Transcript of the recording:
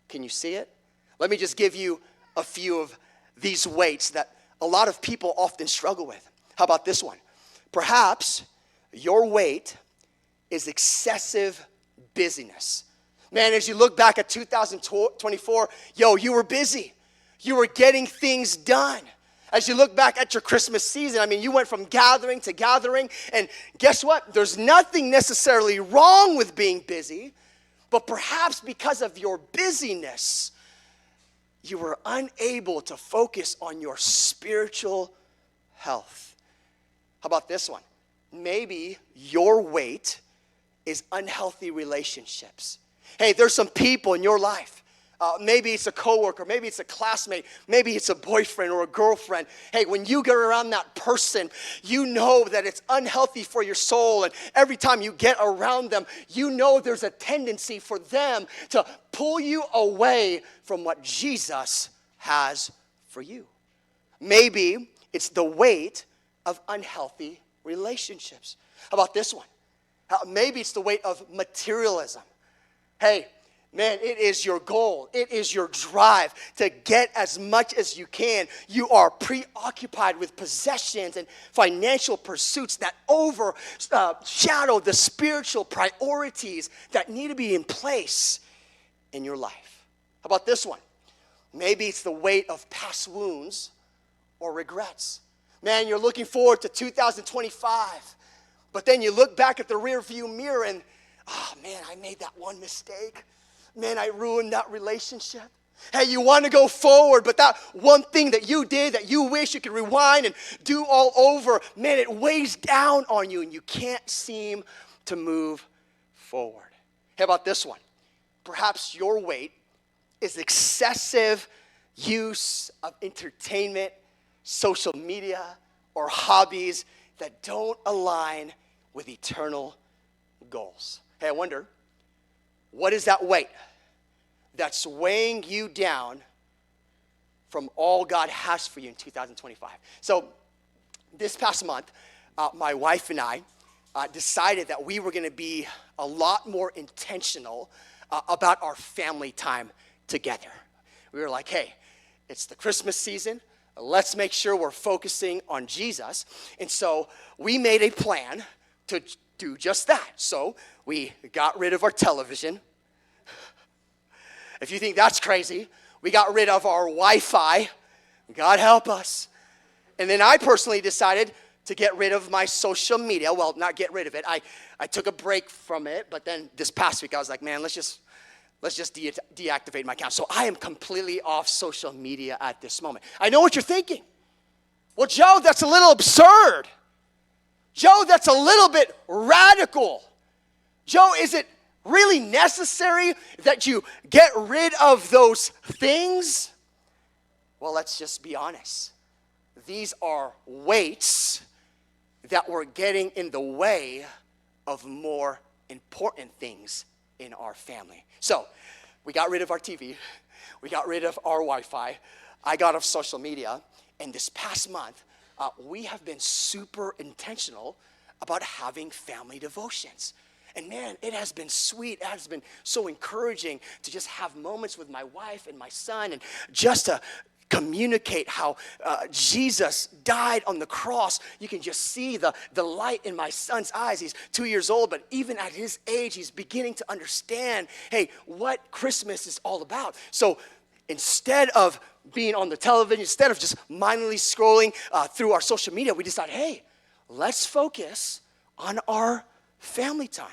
Can you see it? Let me just give you a few of these weights that a lot of people often struggle with. How about this one? Perhaps your weight is excessive busyness. Man, as you look back at 2024, you were busy. You were getting things done. As you look back at your Christmas season, you went from gathering to gathering, and guess what? There's nothing necessarily wrong with being busy, but perhaps because of your busyness, you were unable to focus on your spiritual health. How about this one? Maybe your weight is unhealthy relationships. Hey, there's some people in your life. Maybe it's a coworker, maybe it's a classmate, maybe it's a boyfriend or a girlfriend. Hey, when you get around that person, you know that it's unhealthy for your soul. And every time you get around them, you know there's a tendency for them to pull you away from what Jesus has for you. Maybe it's the weight of unhealthy relationships. How about this one? Maybe it's the weight of materialism. Hey, man, it is your goal. It is your drive to get as much as you can. You are preoccupied with possessions and financial pursuits that overshadow the spiritual priorities that need to be in place in your life. How about this one? Maybe it's the weight of past wounds or regrets. Man, you're looking forward to 2025, but then you look back at the rearview mirror and, oh man, I made that one mistake. Man, I ruined that relationship. Hey, you want to go forward, but that one thing that you did that you wish you could rewind and do all over, man, it weighs down on you and you can't seem to move forward. How about this one? Perhaps your weight is excessive use of entertainment, social media, or hobbies that don't align with eternal goals. Hey, I wonder, what is that weight that's weighing you down from all God has for you in 2025? So this past month, my wife and I decided that we were going to be a lot more intentional about our family time together. We were like, hey, it's the Christmas season. Let's make sure we're focusing on Jesus. And so we made a plan to do just that. So we got rid of our television. If you think that's crazy, we got rid of our Wi-Fi. God help us. And then I personally decided to get rid of my social media. Well, not get rid of it. I took a break from it, but then this past week I was like, man, let's just deactivate my account. So I am completely off social media at this moment. I know what you're thinking. Well, Joe, that's a little absurd. Joe, that's a little bit radical. Joe, is it really necessary that you get rid of those things? Well, let's just be honest. These are weights that were getting in the way of more important things in our family. So we got rid of our TV. We got rid of our Wi-Fi. I got off social media. And this past month, we have been super intentional about having family devotions. And man, it has been sweet. It has been so encouraging to just have moments with my wife and my son and just to communicate how Jesus died on the cross. You can just see the light in my son's eyes. He's 2 years old, but even at his age, he's beginning to understand, hey, what Christmas is all about. So instead of being on the television, instead of just mindlessly scrolling through our social media, we decided, hey, let's focus on our family time.